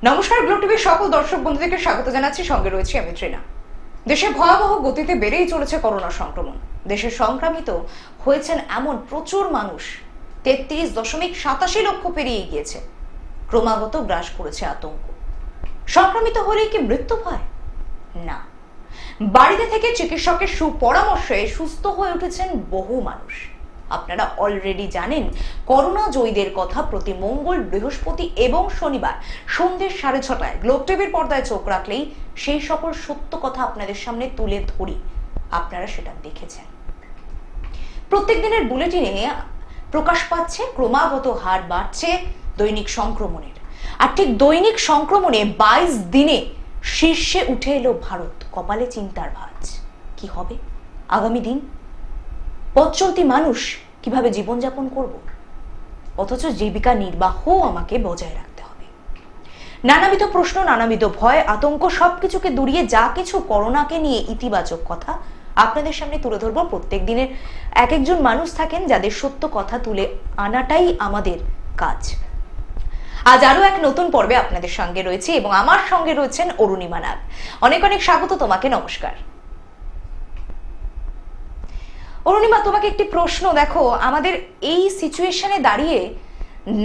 নমস্কার, গ্লো টিভির সকল দর্শক বন্ধুদেরকে স্বাগত জানাচ্ছি। সঙ্গে রয়েছে আমি ত্রিনা। দেশে ভয়াবহ গতিতে বেড়েই চলেছে করোনা সংক্রমণ। দেশে সংক্রমিত হয়েছেন এমন প্রচুর মানুষ 33.87 লক্ষ পেরিয়ে গিয়েছে। ক্রমাগত গ্রাস করেছে আতঙ্ক। সংক্রমিত হলেই কি মৃত্যু হয়? না, বাড়িতে থেকে চিকিৎসকের সুপরামর্শে সুস্থ হয়ে উঠেছেন বহু মানুষ। আপনারা অলরেডি জানেন করোনা জয়ীদের কথা। প্রতি মঙ্গল, বৃহস্পতি এবং শনিবার সন্ধ্যে 6:30 গ্লোব টিভির পর্দায় চোখ রাখলেই সেই সকল সত্য কথা আপনাদের সামনে তুলে ধরি। আপনারা সেটা দেখেছেন। প্রত্যেক দিনের বুলেটিনে প্রকাশ পাচ্ছে ক্রমাগত হার বাড়ছে দৈনিক সংক্রমণের। আর ঠিক দৈনিক সংক্রমণে 22 দিনে শীর্ষে উঠে এলো ভারত। কপালে চিন্তার ভাঁজ। কি হবে আগামী দিন? পথ চলতি মানুষ কিভাবে জীবনযাপন করব? অথচ জীবিকা নির্বাহ আমাকে বজায় রাখতে হবে। নানাবিধ প্রশ্ন, নানাবিধ ভয়, আতঙ্ক, সবকিছুকে দূরিয়ে যা কিছু করোনাকে নিয়ে ইতিবাচক কথা আপনাদের সামনে তুলে ধরবো। প্রত্যেক দিনের এক একজন মানুষ থাকেন যাদের সত্য কথা তুলে আনাটাই আমাদের কাজ। আজ আরো এক নতুন পর্বে আপনাদের সঙ্গে রয়েছে এবং আমার সঙ্গে রয়েছেন অরুণিমা নাগ। অনেক অনেক স্বাগত তোমাকে। নমস্কার অরুণিমা, তোমাকে একটি প্রশ্ন। দেখো, আমাদের এই সিচুয়েশনে দাঁড়িয়ে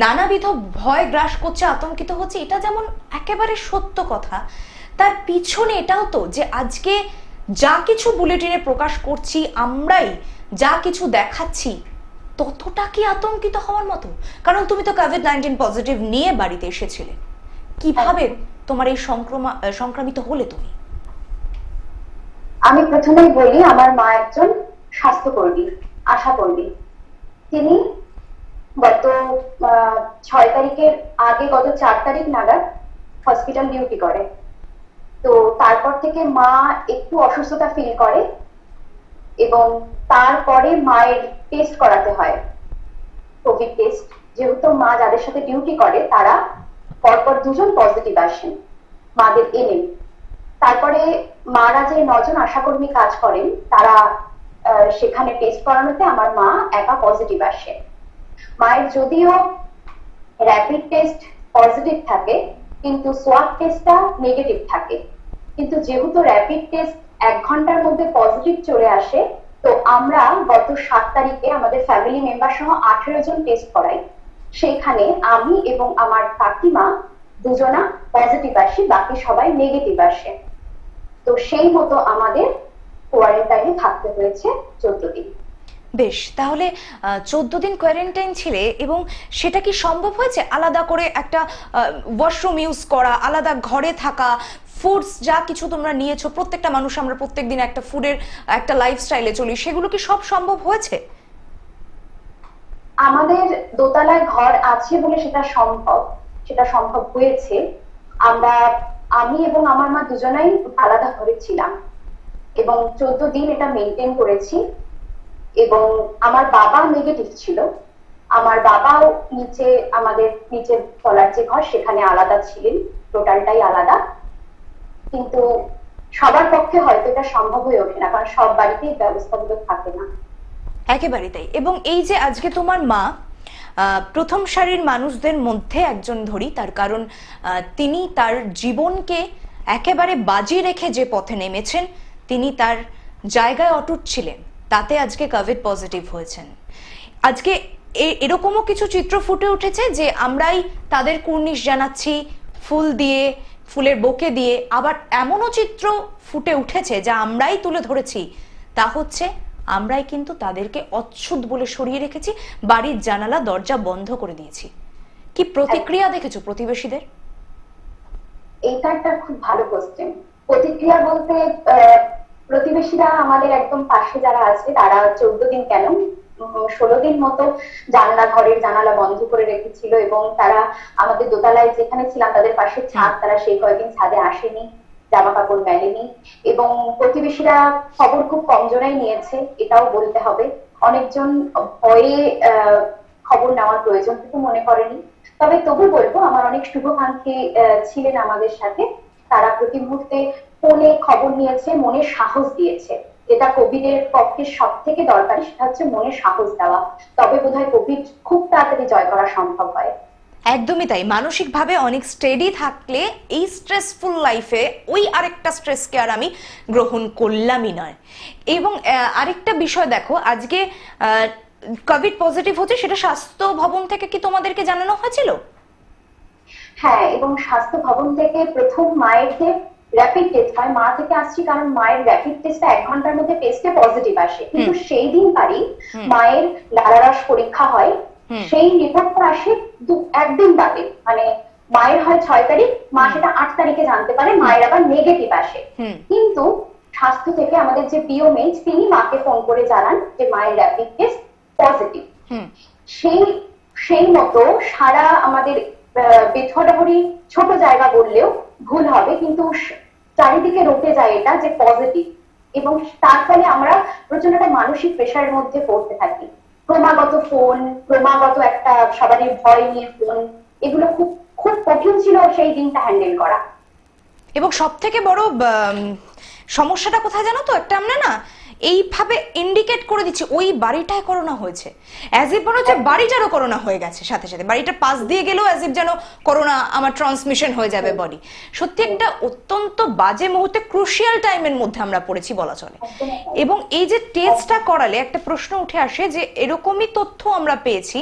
নানাবিধ ভয় গ্রাস করছে, আতঙ্কিত হচ্ছে, এটা যেমন একেবারে সত্য কথা, তার পিছনে এটাও তো যে আজকে যা কিছু বুলেটিনে প্রকাশ করছি, আমরাই যা কিছু দেখাচ্ছি, ততটা কি আতঙ্কিত হওয়ার মতো? কারণ তুমি তো কোভিড-19 পজিটিভ নিয়ে বাড়িতে এসেছিলে। কিভাবে তোমার এই সংক্রমিত হলে তুমি? আমি প্রথমেই বলি, আমার মা একজন স্বাস্থ্যকর্মী, আশাকর্মী। তিনি গত 6 তারিখের আগে গত 4 তারিখ নাগাদ হসপিটাল ডিউটি করে। তো তারপর থেকে মা একটু অসুস্থতা ফিল করে এবং তারপরে মায়ের টেস্ট করাতে হয়, কোভিড টেস্ট। যেহেতু মা যাদের সাথে ডিউটি করে তারা পরপর 2জন পজিটিভ আসেন, মাদের এনে। তারপরে মারা যে 9জন আশাকর্মী কাজ করেন তারা সেখানে টেস্ট করানোতে আমার মা একা পজিটিভ আসে। মায়ের যদিও র্যাপিড টেস্ট পজিটিভ থাকে কিন্তু সোয়াব টেস্টটা নেগেটিভ থাকে। কিন্তু যেহেতু র্যাপিড টেস্ট 1 ঘন্টার মধ্যে পজিটিভ চলে আসে, তো আমরা গত 7 তারিখে আমাদের ফ্যামিলি মেম্বার সহ 18 জন টেস্ট করাই। সেখানে আমি এবং আমার কাকিমা 2জনা পজিটিভ আসি, বাকি সবাই নেগেটিভ আসে। তো সেই মতো আমাদের কোয়ারেন্টাইনে থাকতে হয়েছে 14 দিন। বেশ, তাহলে 14 দিন কোয়ারেন্টাইন ছিলে এবং সেটা কি সম্ভব হয়েছে? আলাদা করে একটা ওয়াশরুম ইউজ করা, আলাদা ঘরে থাকা, ফুডস যা কিছু তোমরা নিয়েছো, প্রত্যেকটা মানুষ আমরা প্রত্যেকদিন একটা ফুডের একটা লাইফস্টাইলে চলি, সেগুলো কি সব সম্ভব হয়েছে? আমাদের দোতলায় ঘর আছে বলে সেটা সম্ভব হয়েছে। আমি এবং আমার মা দুজনাই আলাদা ঘরে ছিলাম এবং 14 দিন এটা মেনটেন করেছি। এবং আমার বাবা নেগেটিভ ছিল। আমার বাবাও আমাদের নিচে তলার যে ঘর সেখানে আলাদা ছিলেন, টোটালটাই আলাদা। কিন্তু সবার পক্ষে হয়তো এটা সম্ভব হয়ে ওঠে না, কারণ সব বাড়িতেই ব্যবস্থাগুলো থাকে না। একেবারেই তাই। এবং এই যে আজকে তোমার মা প্রথম সারির মানুষদের মধ্যে একজন ধরি, তার কারণ তিনি তার জীবনকে একেবারে বাজি রেখে যে পথে নেমেছেন, তিনি তার জায়গায় অটুট ছিলেন, তাতে আজকে কোভিড পজিটিভ হয়েছেন। আজকে এরকমও কিছু চিত্র ফুটে উঠেছে যে আমরাই তাদের কুর্নিশ জানাচ্ছি ফুল দিয়ে, ফুলের বোকে দিয়ে। আবার এমনও চিত্র ফুটে উঠেছে যা আমরাই তুলে ধরেছি, তা হচ্ছে আমরাই কিন্তু তাদেরকে অচ্ছুত বলে সরিয়ে রেখেছি, বাড়ির জানালা দরজা বন্ধ করে দিয়েছি। কি প্রতিক্রিয়া দেখেছো প্রতিবেশীদের? এইটা একটা খুব ভালো কোশ্চেন। প্রতিক্রিয়া বলতে প্রতিবেশীরা আমাদের একদম পাশে যারা আছে তারা 14 দিন কেন 16 দিন মতো ঘরের জানালা বন্ধ করে রেখেছিল এবং তারা আমাদের দোতলায় যেখানে ছিলাম তাদের পাশে ছাদ, তারা সেই কয়েকদিন ছাদে আসেনি, জামা কাপড় মেলেনি। এবং প্রতিবেশীরা খবর খুব কম জনাই নিয়েছে, এটাও বলতে হবে। অনেকজন ভয়ে খবর নেওয়ার প্রয়োজন কিন্তু মনে করেনি। তবে তবু বলবো, আমার অনেক শুভাকাঙ্ক্ষী ছিলেন আমাদের সাথে, তারা প্রতি মুহূর্তে ফোনে খবর নিয়েছে, মনে সাহস দিয়েছে। যেটা কোভিড এর পক্ষে সব থেকে দরকারি, সেটা হচ্ছে মনে সাহস দেওয়া। তবে বোধহয় কোভিড খুব তাড়াতাড়ি জয় করা সম্ভব হয়। একদমই তাই, মানসিকভাবে অনেক স্টেডি থাকলে এই স্ট্রেসফুল লাইফে ওই আরেকটা স্ট্রেসকে আর আমি গ্রহণ করলামই নয়। এবং আরেকটা বিষয় দেখো, আজকে কোভিড পজিটিভ হচ্ছে, সেটা স্বাস্থ্য ভবন থেকে কি তোমাদেরকে জানানো হয়েছিল? হ্যাঁ, এবং স্বাস্থ্য ভবন থেকে প্রথম মায়ের যে র্যাপিড টেস্ট হয়, মা থেকে আসছি কারণ মায়ের র্যাপিড টেস্টটা 1 ঘন্টার মধ্যে টেস্টে পজিটিভ আসে, কিন্তু সেই দিন পারি মায়ের লালারস পরীক্ষা হয়, সেই রিপোর্টটা আসে একদিন বাদে, মানে মায়ের হয় 6 তারিখ, মা সেটা 8 তারিখে জানতে পারে, মায়ের আবার নেগেটিভ আসে। কিন্তু স্বাস্থ্য থেকে আমাদের যে পিওমেজ, তিনি মাকে ফোন করে জানান যে মায়ের র্যাপিড টেস্ট পজিটিভ। সেই সেই মতো সারা আমাদের বেথুয়াডাবরি ছোট জায়গা বললেও ভুল হবে, কিন্তু চারিদিকে রটে যায় এটা যে পজিটিভ, এবং তার ফলে আমরা প্রচন্ড একটা মানসিক প্রেশারের মধ্যে পড়তে থাকি। ক্রমাগত ফোন, ক্রমাগত একটা সবারই ভয় নিয়ে ফোন, এগুলো খুব খুব কঠিন ছিল সেই দিনটা হ্যান্ডেল করা। এবং সব থেকে বড় সমস্যাটা কোথায় জানো তো, একটা আমরা না এইভাবে ইন্ডিকেট করে দিচ্ছি ওই বাড়িটায় করোনা হয়েছে, অ্যাজ ইফ মনে হচ্ছে বাড়িটারও করোনা হয়ে গেছে, সাথে সাথে বাড়িটার পাশ দিয়ে গেলেও অ্যাজ ইফ যেন করোনা আমার ট্রান্সমিশন হয়ে যাবে বডি। সত্যি একটা অত্যন্ত বাজে মুহূর্তে, ক্রুশিয়াল টাইমের মধ্যে আমরা পড়েছি বলা চলে। এবং এই যে টেস্টটা করালে একটা প্রশ্ন উঠে আসে যে এরকমই তথ্য আমরা পেয়েছি,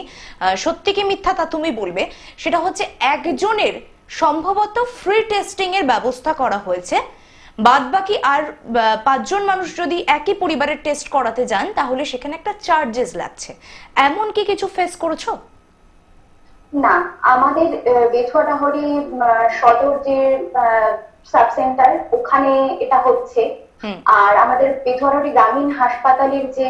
সত্যি কি মিথ্যা তা তুমি বলবে, সেটা হচ্ছে একজনের সম্ভবত ফ্রি টেস্টিং এর ব্যবস্থা করা হয়েছে, বাদ বাকি আর 5 জন মানুষ যদি একই পরিবারের টেস্ট করাতে যান তাহলে সেখানে একটা চার্জেস লাগছে। এমন কি কিছু ফেস করেছো? না, আমাদের বেথুয়াডাহরি সদর যে সাব সেন্টার, ওখানে এটা হচ্ছে। আর আমাদের বেথুয়াডাহরি গ্রামীণ হাসপাতালের যে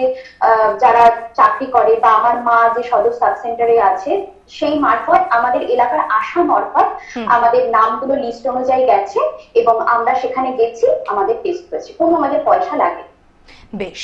যারা চাকরি করে বা আমার মা যে সদর সাব সেন্টারে আছে, সেই মারফত আমাদের এলাকার আশা মারফত আমাদের নামগুলো লিস্ট অনুযায়ী গেছে, এবং আমরা সেখানে গেছি, আমাদের টেস্ট করেছি, কোনো আমাদের পয়সা লাগে। বেশ,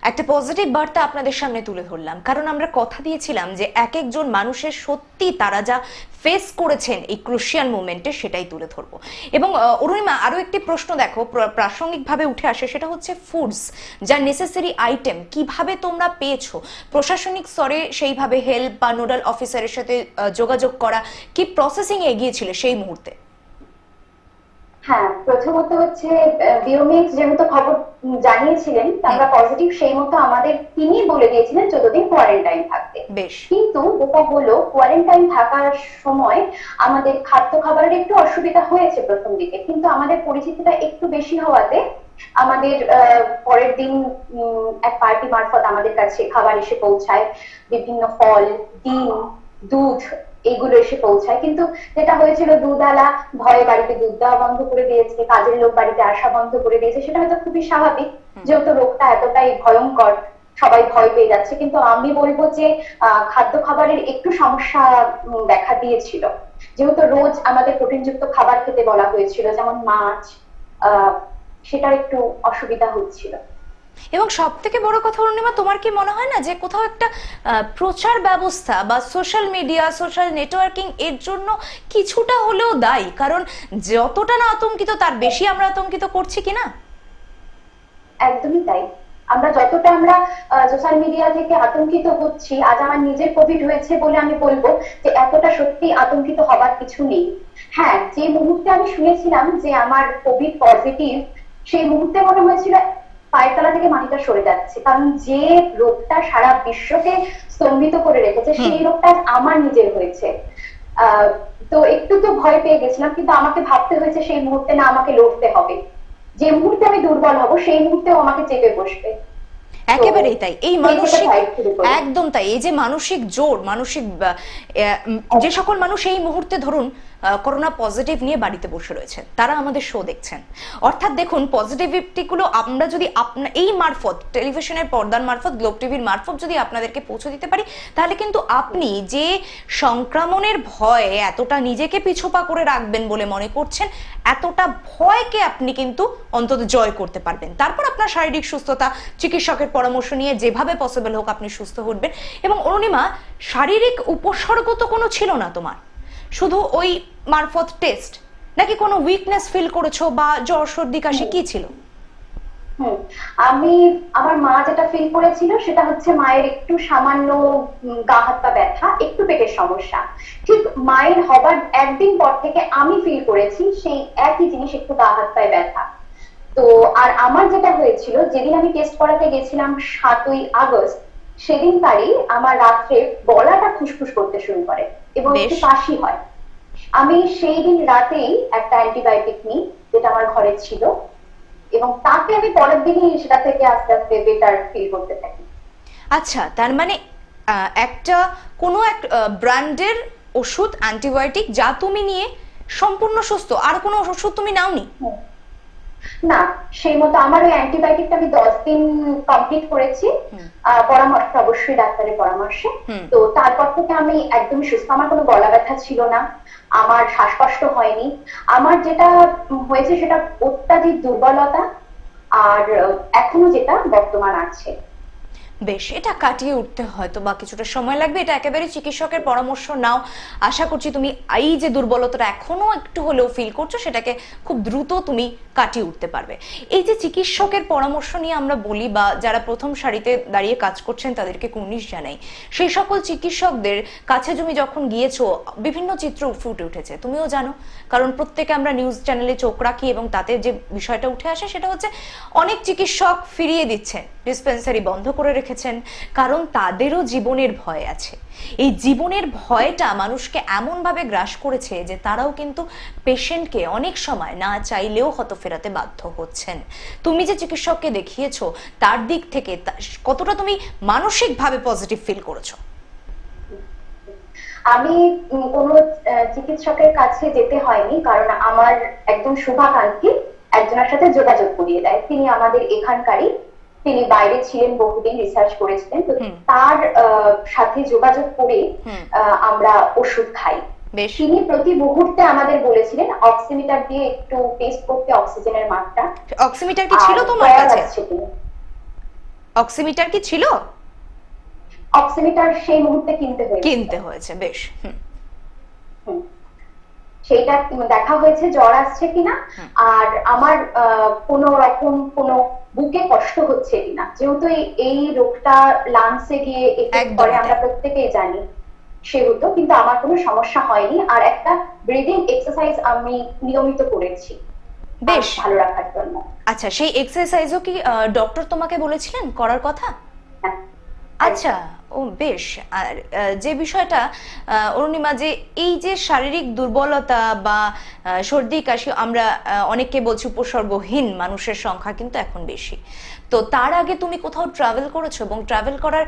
একটা পজিটিভ বার্তা আপনাদের সামনে তুলে ধরলাম, কারণ আমরা কথা দিয়েছিলাম যে এক একজন মানুষের সত্যি তারা যা ফেস করেছেন এই ক্রুশিয়াল মুভমেন্টে সেটাই তুলে ধরবো। এবং অরুণিমা, আরো একটি প্রশ্ন দেখো প্রাসঙ্গিকভাবে উঠে আসে, সেটা হচ্ছে ফুডস, যা নেসেসারি আইটেম কিভাবে তোমরা পেয়েছো, প্রশাসনিক স্তরে সেইভাবে হেল্প বা নোডাল অফিসারের সাথে যোগাযোগ করা, কি প্রসেসিং এগিয়েছিল সেই মুহূর্তে? হ্যাঁ, প্রথমত হচ্ছে বিওমিক্স যেহেতু খবর জানিয়েছিলেন, আমরা পজিটিভ, সেই মতো আমাদের তিনি বলে দিয়েছিলেন 14 দিন কোয়ারেন্টাইন থাকতে। কিন্তু যেটা হলো, কোয়ারেন্টাইন থাকার সময় আমাদের খাদ্য খাবারের একটু অসুবিধা হয়েছে প্রথম দিকে, কিন্তু আমাদের পরিচিতিটা একটু বেশি হওয়াতে আমাদের পরের দিন এক পার্টি মারফত আমাদের কাছে খাবার এসে পৌঁছায়, বিভিন্ন ফল, ডিম, দুধ, এগুলো এসে পৌঁছায়। কিন্তু যেটা হয়েছিল, দুধওয়ালা ভয়ে বাড়িতে দুধ দেওয়া বন্ধ করে দিয়েছে, কাজের লোক বাড়িতে আসা বন্ধ করে দিয়েছে, সেটা হয়তো খুবই স্বাভাবিক, যেহেতু রোগটা এতটাই ভয়ঙ্কর, সবাই ভয় পেয়ে যাচ্ছে। কিন্তু আমি বলবো যে খাদ্য খাবারের একটু সমস্যা দেখা দিয়েছিল, যেহেতু রোজ আমাদের প্রোটিনযুক্ত খাবার খেতে বলা হয়েছিল, যেমন মাছ, সেটার একটু অসুবিধা হচ্ছিল। এবং সব থেকে বড় কথা অরুণিমা, তোমার কি মনে হয় না যে কোথাও একটা প্রচার ব্যবস্থা বা সোশ্যাল মিডিয়া, সোশ্যাল নেটওয়ার্কিং এর জন্য কিছুটা হলেও দায়ী? কারণ যতটা না আতঙ্কিত তার বেশি আমরা আতঙ্কিত করছি কিনা? একদমই তাই, আমরা যতটা আমরা সোশ্যাল মিডিয়া থেকে আতঙ্কিত হচ্ছি, আজ আমার নিজের কোভিড হয়েছে বলে আমি বলবো যে এতটা সত্যি আতঙ্কিত হবার কিছু নেই। হ্যাঁ, যে মুহূর্তে আমি শুনেছিলাম যে আমার কোভিড পজিটিভ, সেই মুহূর্তে মনে হয়েছিল পায়ের তলা থেকে মাটিটা সরে যাচ্ছে, কারণ যে রোগটা সারা বিশ্বকে স্তম্ভিত করে রেখেছে, সেই রোগটা আমার নিজের হয়েছে। তো একটু তো ভয় পেয়ে গেছিলাম, কিন্তু আমাকে ভাবতে হয়েছে সেই মুহূর্তে না, আমাকে লড়তে হবে, যে মুহূর্তে আমি দুর্বল হব সেই মুহূর্তেও আমাকে চেপে বসবে। একেবারেই তাই, এই মানসিক, একদম তাই, এই যে মানসিক জোর, মানসিক যে সকল মানুষ এই মুহূর্তে ধরুন করোনা পজিটিভ নিয়ে বাড়িতে বসে রয়েছেন, তারা আমাদের শো দেখছেন, অর্থাৎ দেখুন পজিটিভিটিগুলো আমরা যদি এই মারফত, টেলিভিশনের পর্দার মারফত, গ্লোব টিভির মারফত যদি আপনাদেরকে পৌঁছে দিতে পারি, তাহলে কিন্তু আপনি যে সংক্রমণের ভয়ে এতটা নিজেকে পিছুপা করে রাখবেন বলে মনে করছেন, এতটা ভয়কে আপনি কিন্তু অন্তত জয় করতে পারবেন। তারপর আপনার শারীরিক সুস্থতা, চিকিৎসকের পরামর্শ নিয়ে যেভাবে পসিবল হোক আপনি সুস্থ উঠবেন। এবং অরুণিমা, শারীরিক উপসর্গ তো কোনো ছিল না তোমার, শুধু ওই মারফত টেস্ট, নাকি কোনো উইকনেস ফিল করেছো বা জ্বর সর্দি কাশি কি ছিল? হুম আমি আমার মা যেটা ফিল করেছিল সেটা হচ্ছে মায়ের একটু সামান্য গা হাত পা ব্যথা, একটু পেটের সমস্যা। ঠিক মায়ের হবার একদিন পর থেকে আমি ফিল করেছি সেই একই জিনিস, একটু গা হাত পায়ে ব্যথা। তো আর আমার যেটা হয়েছিল, যেদিন আমি টেস্ট করাতে গেছিলাম 7ই আগস্ট, সেদিনকারই আমার রাত্রে গলাটা খুসখুস করতে শুরু করে এবং বেশ। একটু কাশি হয়। আমি সেই দিন রাতেই একটা অ্যান্টিবায়োটিক নিই, যেটা আমার ঘরে ছিল, এবং তাকে আমি পরের দিনই সেটা থেকে আস্তে আস্তে বেটার ফিল করতে থাকি। আচ্ছা, তার মানে একটা কোনো এক ব্র্যান্ডের ওষুধ অ্যান্টিবায়োটিক যা তুমি নিয়ে সম্পূর্ণ সুস্থ, আর কোনো ওষুধ তুমি নাওনি? হুম। না, সেই মতো আমার ওই অ্যান্টিবায়োটিকটা আমি 10 দিন কমপ্লিট করেছি, হুম। পরামর্শ অবশ্যই ডাক্তারের পরামর্শে। হুম। তো তারপর থেকে আমি একদমই সুস্থ, আমার কোনো গলা ব্যথা ছিল না, আমার শ্বাসকষ্ট হয়নি। আমার যেটা হয়েছে সেটা অত্যাধিক দুর্বলতা, আর এখনো যেটা বর্তমান আছে। বেশ, এটা কাটিয়ে উঠতে হয়তো বা কিছুটা সময় লাগবে, এটা একেবারে চিকিৎসকের পরামর্শ নাও। আশা করছি তুমি এই যে দুর্বলতাটা এখনো একটু হলেও ফিল করছো সেটাকে খুব দ্রুত তুমি কাটিয়ে উঠতে পারবে। এই যে চিকিৎসকের পরামর্শ নিয়ে আমরা বলি, বা যারা প্রথম সারিতে দাঁড়িয়ে কাজ করছেন তাদেরকে কুর্নিশ জানাই, সেই সকল চিকিৎসকদের কাছে তুমি যখন গিয়েছো বিভিন্ন চিত্র ফুটে উঠেছে, তুমিও জানো, কারণ প্রত্যেকে আমরা নিউজ চ্যানেলে চোখ রাখি এবং তাতে যে বিষয়টা উঠে আসে সেটা হচ্ছে অনেক চিকিৎসক ফিরিয়ে দিচ্ছেন, ডিসপেন্সারি বন্ধ করে রেখেছেন, কারণ তাদেরও জীবনের ভয় আছে। এই জীবনের ভয়টা মানুষকে এমন ভাবে গ্রাস করেছে যে তারাও কিন্তু পেশেন্টকে অনেক সময় না চাইলেও হত ফেরাতে বাধ্য হচ্ছেন। তুমি যে চিকিৎসককে দেখিয়েছো তার দিক থেকে কতটা তুমি মানসিকভাবে পজিটিভ ফিল করেছো? আমি কোনো চিকিৎসকের কাছে যেতে হয়নি, কারণ আমার একজন শুভাকাঙ্ক্ষী একজনের সাথে যোগাযোগ করিয়ে দেয়, তিনি আমাদের এখানকারই, তিনি বাইরে ছিলেন, বহুদিন রিসার্চ করেছিলেন, তো তার সাথে যোগাযোগ করে হুম। আমরা ওষুধ খাই। বেশ। তিনি প্রতি মুহূর্তে আমাদের বলেছিলেন অক্সিমিটার দিয়ে একটু টেস্ট করতে অক্সিজেনের মাত্রা। অক্সিমিটার কি ছিল আর তোমার প্রয়াস কাছে? আসছে তিনি। অক্সিমিটার কি ছিল? অক্সিমিটার সেই মুহূর্তে কিনতে হয়েছে। কিনতে হয়েছে, বেশ। হুম। হুম। সেইটা দেখা হয়েছে জ্বর আসছে কিনা, আর আমার কোনো রকম কোনো বুকে কষ্ট হচ্ছে কিনা, যেহেতু এই রোগটা লাংসে গিয়ে এফেক্ট করে একদমই আমরা তাই। প্রত্যেকেই জানি, সেহেতু কিন্তু আমার কোনো সমস্যা হয়নি। আর একটা ব্রিদিং এক্সারসাইজ আমি নিয়মিত করেছি বেশ। ভালো রাখার জন্য। আচ্ছা, সেই এক্সারসাইজও কি ডক্টর তোমাকে বলেছিলেন করার কথা? হ্যাঁ, আচ্ছা। ও বেশ। আর যে বিষয়টা অরুণিমা, যে এই যে শারীরিক দুর্বলতা বা সর্দি কাশি, আমরা অনেককে বলছি উপসর্গহীন মানুষের সংখ্যা কিন্তু এখন বেশি। তো তার আগে তুমি কোথাও ট্রাভেল করেছো, এবং ট্রাভেল করার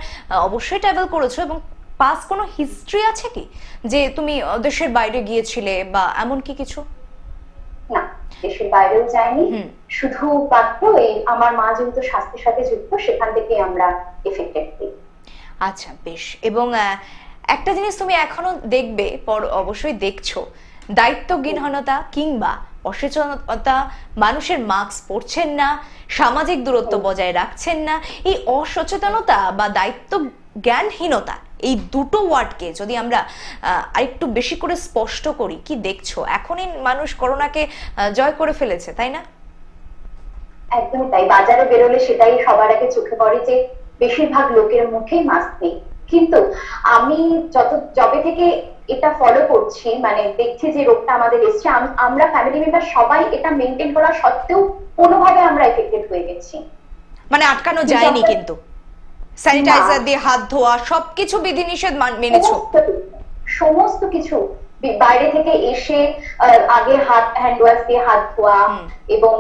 অবশ্যই ট্রাভেল করেছো, এবং পাস কোনো হিস্ট্রি আছে কি যে তুমি দেশের বাইরে গিয়েছিলে বা এমন কি কিছু? না, দেশের বাইরেও যায়নি, হুম। শুধুমাত্র এই আমার মা যেহেতু স্বাস্থ্যের সাথে যুক্ত, সেখান থেকে আমরা এফেক্টেড হই। আচ্ছা, বেশ। এবং একটা জিনিস তুমি এখনো দেখবে, পর অবশ্যই দেখছো, দায়িত্বজ্ঞানহীনতা কিংবা অসচেতনতা, মানুষের মাস্ক পরছেন না, সামাজিক দূরত্ব বজায় রাখছেন না, এই অসচেতনতা বা দায়িত্ব জ্ঞানহীনতা, এই দুটো ওয়ার্ডকে যদি আমরা আরেকটু বেশি করে স্পষ্ট করি, কি দেখছো? এখনই মানুষ করোনাকে জয় করে ফেলেছে, তাই না? একদমই তাই, বাজারে বেরোলে সেটাই সবার আগে চোখে পড়ে যে বেশিরভাগ লোকের মুখেই মাস্ক নেই। কিন্তু আমি যবে থেকে এটা ফলো করছি, মানে দেখছি যে রোগটা আমাদের এসছে, আমরা ফ্যামিলি মেম্বার সবাই এটা মেনটেন করা সত্ত্বেও কোনোভাবে আমরা এফেক্টেড হয়ে গেছি। মানে আটকানো যায়নি কিন্তু, স্যানিটাইজার দিয়ে হাত ধোয়া, সবকিছু বিধিনিষেধ মেনেছো? সমস্ত কিছু বাইরে থেকে এসে আগে হাত হ্যান্ড ওয়াশ দিয়ে হাত ধোয়া, এবং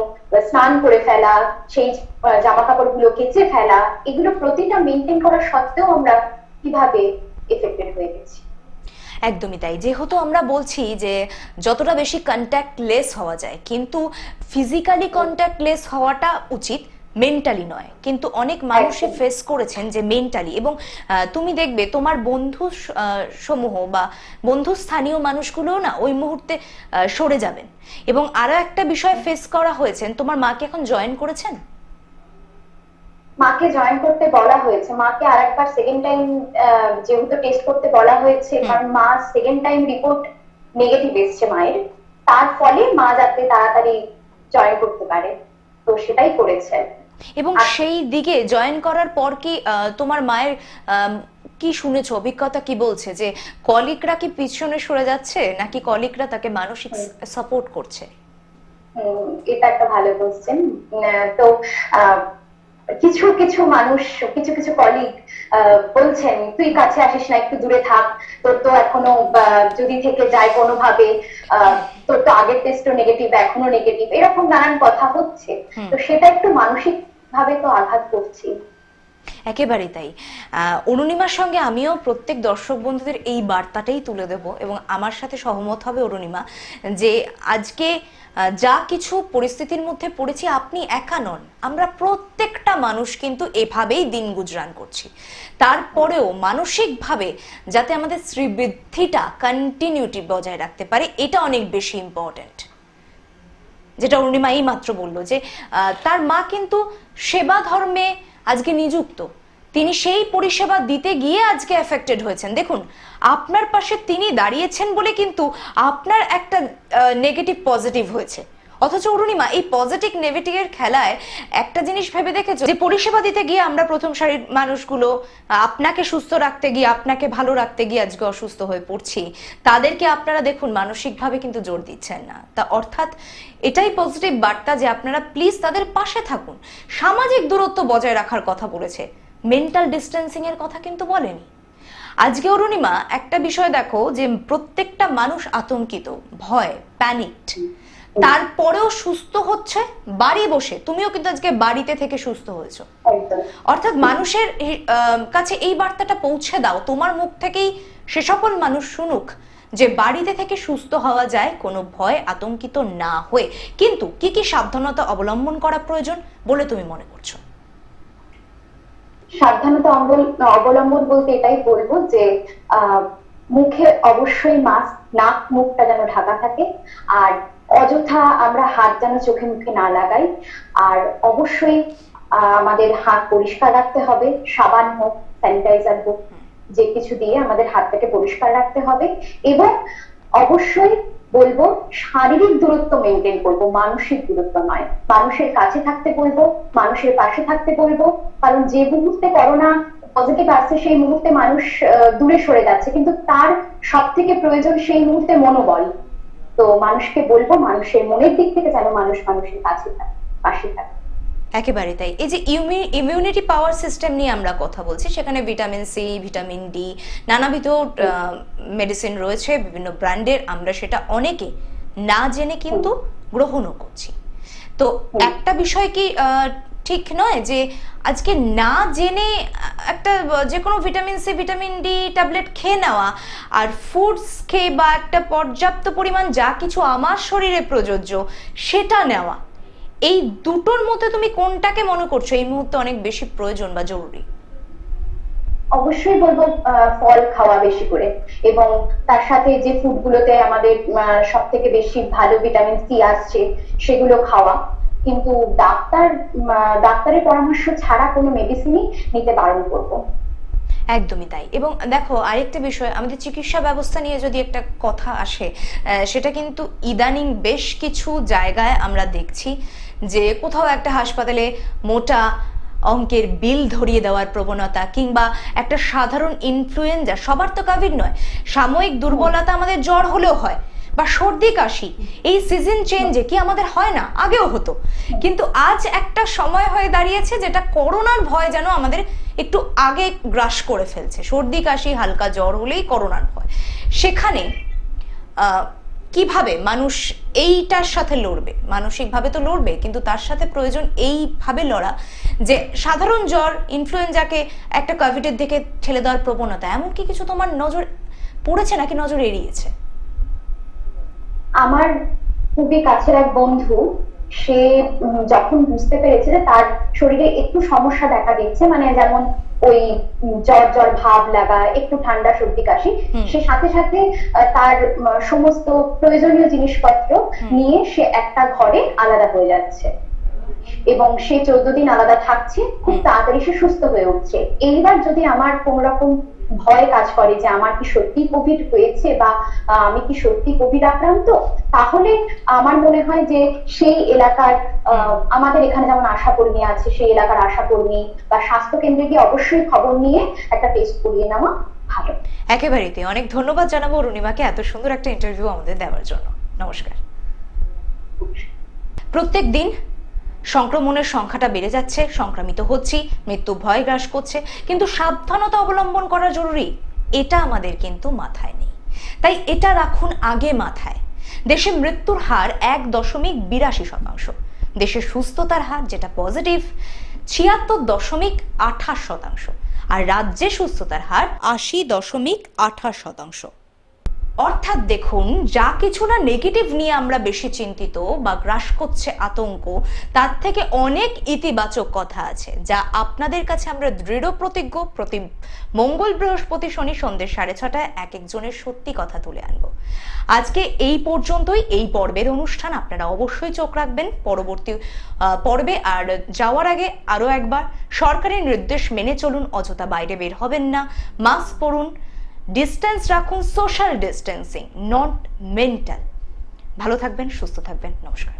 স্নান করে ফেলা, সেই জামা কাপড় গুলো কেচে ফেলা, এগুলো প্রতিটা মেনটেন করা সত্ত্বেও আমরা কিভাবে এফেক্টেড হয়ে গেছি। একদমই তাই। যেহেতু আমরা বলছি যে যতটা বেশি কন্ট্যাক্টলেস হওয়া যায়, কিন্তু ফিজিক্যালি কন্ট্যাক্টলেস হওয়াটা উচিত, মেন্টালি নয়। কিন্তু অনেক মানুষই ফেস করেছেন যে মেন্টালি, এবং তুমি দেখবে তোমার বন্ধু সমূহ বা বন্ধু স্থানীয় মানুষগুলোও না ওই মুহূর্তে সরে যাবেন। এবং আরো একটা বিষয় ফেস করা হয়েছে, তোমার মাকে এখন জয়েন করেছেন? মাকে জয়েন করতে বলা হয়েছে, মাকে আরেকবার সেকেন্ড টাইম যেহেতু টেস্ট করতে বলা হয়েছে, কারণ মা সেকেন্ড টাইম রিপোর্ট নেগেটিভ এসছে মায়ের, তার ফলে মা যাতে তাড়াতাড়ি জয়েন করতে পারে, তো সেটাই করেছে। এবং সেই দিকে জয়েন করার পর কি তোমার মায়ের কি শুনেছো, অভিজ্ঞতা কি বলছে, যে কলিগরা কি পিছনে সরে যাচ্ছে নাকি কলিগরা তাকে মানসিক সাপোর্ট করছে? এটা একটা ভালো কোশ্চেন। তো কিছু কিছু মানুষ, কিছু কিছু কলিগ বলছেন তুই কাছে আসিস না, একটু দূরে থাক, তোর তো এখনো যদি থেকে যায় কোনোভাবে, তোর তো আগের টেস্টও নেগেটিভ, এখনো নেগেটিভ, এরকম নানান কথা হচ্ছে। তো সেটা একটু মানসিক ভাবে তো আঘাত করছি। একেবারেই তাই। অরুণিমার সঙ্গে আমিও প্রত্যেক দর্শক বন্ধুদের এই বার্তাটাই তুলে দেব এবং আমার সাথে সহমত হবে অরুণিমা, যে আজকে যা কিছু পরিস্থিতির মধ্যে পড়েছি আপনি একা নন, আমরা প্রত্যেকটা মানুষ কিন্তু এভাবেই দিন গুজরান করছি। তারপরেও মানসিকভাবে যাতে আমাদের শ্রীবৃদ্ধিটা কন্টিনিউটি বজায় রাখতে পারে, এটা অনেক বেশি ইম্পর্টেন্ট। যেটা অরুণিমা এই মাত্র বললো যে তার মা কিন্তু সেবা ধর্মে আজকে নিযুক্ত, তিনি সেই পরিষেবা দিতে গিয়ে আজকে এফেক্টেড হয়েছেন। দেখুন, আপনার পাশে তিনি দাঁড়িয়েছেন বলে কিন্তু আপনার একটা নেগেটিভ পজিটিভ হয়েছে। অথচ অরুণিমা, এই পজিটিভ নেগেটিভের খেলায় একটা জিনিস ভেবে দেখেছো, যে পরিষেবা দিতে গিয়ে আমরা প্রথম সারির মানুষগুলো আপনাকে সুস্থ রাখতে গিয়ে, আপনাকে ভালো রাখতে গিয়ে আজকে অসুস্থ হয়ে পড়ছি, তাদেরকে আপনারা দেখুন মানসিকভাবে কিন্তু জোর দিচ্ছেন না। তা অর্থাৎ এটাই পজিটিভ বার্তা যে আপনারা প্লিজ তাদের পাশে থাকুন। সামাজিক দূরত্ব বজায় রাখার কথা বলেছে, মেন্টাল ডিস্টেন্সিং এর কথা কিন্তু বলেনি। আজকে অরুণিমা একটা বিষয় দেখো, যে প্রত্যেকটা মানুষ আতঙ্কিত, ভয়, প্যানিকড, তারপরেও সুস্থ হচ্ছে বাড়ি বসে। তুমিও কিন্তু আজকে বাড়িতে থেকে সুস্থ হয়েছো। অর্থাৎ মানুষের কাছে এই বার্তাটা পৌঁছে দাও তোমার মুখ থেকেই, সে সকল মানুষ শুনুক যে বাড়িতে থেকে সুস্থ হওয়া যায় কোনো ভয় আতঙ্কিত না হয়ে। কিন্তু কি কি সাবধানতা অবলম্বন করা প্রয়োজন বলে তুমি মনে করছো? সাবধানতা অবলম্বন বলতে এটাই বলবো যে মুখে অবশ্যই মাস্ক, নাক মুখটা যেন ঢাকা থাকে, আর অযথা আমরা হাত যেন চোখে মুখে না লাগাই, আর অবশ্যই আমাদের হাত পরিষ্কার রাখতে হবে, সাবান হোক, স্যানিটাইজার হোক, যে কিছু দিয়ে আমাদের হাতটাকে পরিষ্কার রাখতে হবে। এবং অবশ্যই বলবো শারীরিক দূরত্ব মেনটেন করবো, মানসিক দূরত্ব নয়। মানুষের কাছে থাকতে বলবো, মানুষের পাশে থাকতে বলবো, কারণ যে মুহূর্তে করোনা পজিটিভ আসছে সেই মুহূর্তে মানুষ দূরে সরে যাচ্ছে, কিন্তু তার সব থেকে প্রয়োজন সেই মুহূর্তে মনোবল। তো মানুষকে বলবো মানুষের মনের দিক থেকে যেন মানুষ মানুষের কাছে থাকে, পাশে থাকে। একেবারে তাই। এই যে ইমিউনিটি পাওয়ার সিস্টেম নিয়ে আমরা কথা বলছি, সেখানে ভিটামিন সি, ভিটামিন ডি, নানাবিধ মেডিসিন রয়েছে বিভিন্ন ব্র্যান্ডের, আমরা সেটা অনেকে না জেনে কিন্তু গ্রহণও করছি। তো একটা বিষয় কি ঠিক নয় যে আজকে না জেনে একটা যে কোনো vitamin C, vitamin D tablet খেয়ে নেওয়া, আর ফুডস খেয়ে বা একটা পর্যাপ্ত পরিমাণ যা কিছু আমার শরীরে প্রযোজ্য সেটা নেওয়া, এই দুটোর মধ্যে তুমি কোনটাকে মনে করছো এই মুহূর্তে অনেক বেশি প্রয়োজন বা জরুরি? অবশ্যই বলবো ফল খাওয়া বেশি করে, এবং তার সাথে যে ফুডগুলোতে আমাদের সব থেকে বেশি ভালো ভিটামিন সি আসছে সেগুলো খাওয়া, কিন্তু ডাক্তারের পরামর্শ ছাড়া কোনো মেডিসিনই নিতে বারণ করবো। একদমই তাই। এবং দেখো, আরেকটা বিষয়, আমাদের চিকিৎসা ব্যবস্থা নিয়ে যদি একটা কথা আসে, সেটা কিন্তু ইদানিং বেশ কিছু জায়গায় আমরা দেখছি যে কোথাও একটা হাসপাতালে মোটা অঙ্কের বিল ধরিয়ে দেওয়ার প্রবণতা, কিংবা একটা সাধারণ ইনফ্লুয়েঞ্জা, সবার তো কোভিড নয়, সাময়িক দুর্বলতা আমাদের জ্বর হলেও হয়, বা সর্দি কাশি, এই সিজন চেঞ্জে কি আমাদের হয় না? আগেও হতো, কিন্তু আজ একটা সময় হয়ে দাঁড়িয়েছে যেটা করোনার ভয় যেন আমাদের একটু আগে গ্রাস করে ফেলছে। সর্দি কাশি, হালকা জ্বর হলেই করোনার ভয়। সেখানে কিভাবে মানুষ এইটার সাথে লড়বে? মানসিকভাবে তো লড়বে, কিন্তু তার সাথে প্রয়োজন এইভাবে লড়া যে সাধারণ জ্বর, ইনফ্লুয়েঞ্জাকে একটা কোভিডের দিকে ঠেলে দেওয়ার প্রবণতা, এমন কি কিছু তোমার নজর পড়েছে নাকি নজর এড়িয়েছে? আমার খুবই কাছের এক বন্ধু, সে যখন বুঝতে পেরেছে যে তার শরীরে একটু সমস্যা দেখা দিচ্ছে, মানে যেমন ওই জ্বর জ্বর ভাব লাগা, একটু ঠান্ডা, সর্দি কাশি, সে সাথে সাথে তার সমস্ত প্রয়োজনীয় জিনিসপত্র নিয়ে সে একটা ঘরে আলাদা হয়ে যাচ্ছে, এবং সে 14 দিন আলাদা থাকছে, খুব তাড়াতাড়ি সে সুস্থ হয়ে উঠছে। এইবার যদি আমার কোন রকম ভয় কাজ করে যে আমার কি সত্যি কোভিড হয়েছে বা আমি কি সত্যি কোভিড আক্রান্ত, তাহলে আমার মনে হয় যে সেই এলাকার আমাদের এখানে যেমন আশাকর্মী আছে, সেই এলাকার আশাকর্মী বা স্বাস্থ্য কেন্দ্রে গিয়ে অবশ্যই খবর নিয়ে একটা টেস্ট করিয়ে নেওয়া ভালো। একেবারেই তাই। অনেক ধন্যবাদ জানাবো অরুণিমাকে এত সুন্দর একটা ইন্টারভিউ আমাদের দেওয়ার জন্য। নমস্কার। প্রত্যেক দিন সংক্রমণের সংখ্যাটা বেড়ে যাচ্ছে, সংক্রামিত হচ্ছি, মৃত্যু ভয় গ্রাস করছে, কিন্তু সাবধানতা অবলম্বন করা জরুরি, এটা আমাদের কিন্তু মাথায় নেই। তাই এটা রাখুন আগে মাথায়। দেশে মৃত্যুর হার 1.82%, দেশের সুস্থতার হার যেটা পজিটিভ 76.28%, আর রাজ্যে সুস্থতার হার 80.28%। অর্থাৎ দেখুন, যা কিছু না নেগেটিভ নিয়ে আমরা বেশি চিন্তিত বা গ্রাস করছে আতঙ্ক, তার থেকে অনেক ইতিবাচক কথা আছে যা আপনাদের কাছে আমরা দৃঢ় প্রতিজ্ঞ প্রতি মঙ্গল বৃহস্পতি শনি সন্ধ্যে 6:30 এক একজনের সত্যি কথা তুলে আনবো। আজকে এই পর্যন্তই এই পর্বের অনুষ্ঠান। আপনারা অবশ্যই চোখ রাখবেন পরবর্তী পর্বে। আর যাওয়ার আগে আরো একবার, সরকারের নির্দেশ মেনে চলুন, অযথা বাইরে বের হবেন না, মাস্ক পরুন, ডিস্টেন্স রাখুন, সোশ্যাল ডিস্টেন্সিং নট মেন্টাল। ভালো থাকবেন, সুস্থ থাকবেন, নমস্কার।